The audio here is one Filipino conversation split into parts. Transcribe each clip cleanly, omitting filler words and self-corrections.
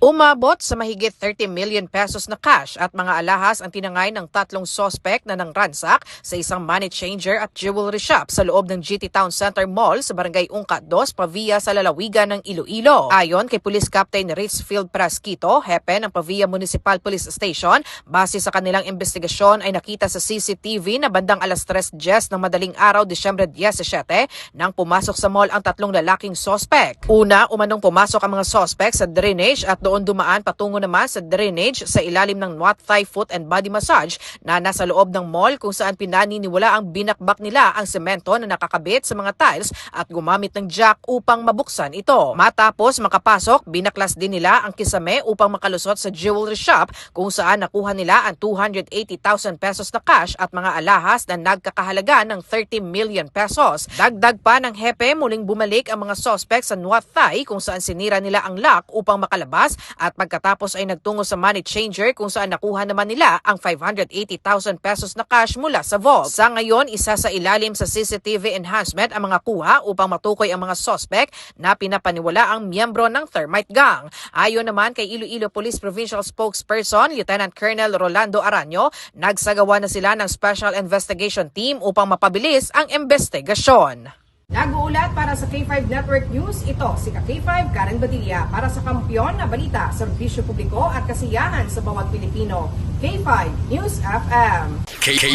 Umabot sa mahigit 30 million pesos na cash at mga alahas ang tinangay ng tatlong sospek na nangransak sa isang money changer at jewelry shop sa loob ng GT Town Center Mall sa Barangay Ungka 2, Pavia sa lalawigan ng Iloilo. Ayon kay Police Captain Ritzfield Prasquito, hepe ng Pavia Municipal Police Station, base sa kanilang investigasyon ay nakita sa CCTV na bandang alas 3:10 ng madaling araw, Disyembre 17, nang pumasok sa mall ang tatlong lalaking sospek. Una, umanong pumasok ang mga sospek sa drainage at doon dumaan patungo naman sa drainage sa ilalim ng Wat Thai Foot and Body Massage na nasa loob ng mall kung saan pinaniniwala ang binakbak nila ang semento na nakakabit sa mga tiles at gumamit ng jack upang mabuksan ito. Matapos makapasok, binaklas din nila ang kisame upang makalusot sa jewelry shop kung saan nakuha nila ang 280,000 pesos na cash at mga alahas na nagkakahalaga ng 30 million pesos. Dagdag pa ng hepe, muling bumalik ang mga suspects sa Wat Thai kung saan sinira nila ang lock upang makalabas at pagkatapos ay nagtungo sa money changer kung saan nakuha naman nila ang 580,000 pesos na cash mula sa vault. Sa ngayon, isa sa ilalim sa CCTV enhancement ang mga kuha upang matukoy ang mga suspect na pinapaniwala ang miyembro ng Thermite Gang. Ayon naman kay Iloilo Police Provincial Spokesperson Lieutenant Colonel Rolando Aranyo, nagsagawa na sila ng Special Investigation Team upang mapabilis ang investigasyon. Nag-uulat para sa K5 Network News, ito si K5 Karen Badilla para sa kampyon na balita, serbisyo publiko at kasiyahan sa bawat Pilipino. K5 News FM. K5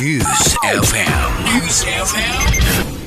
News FM. News FM.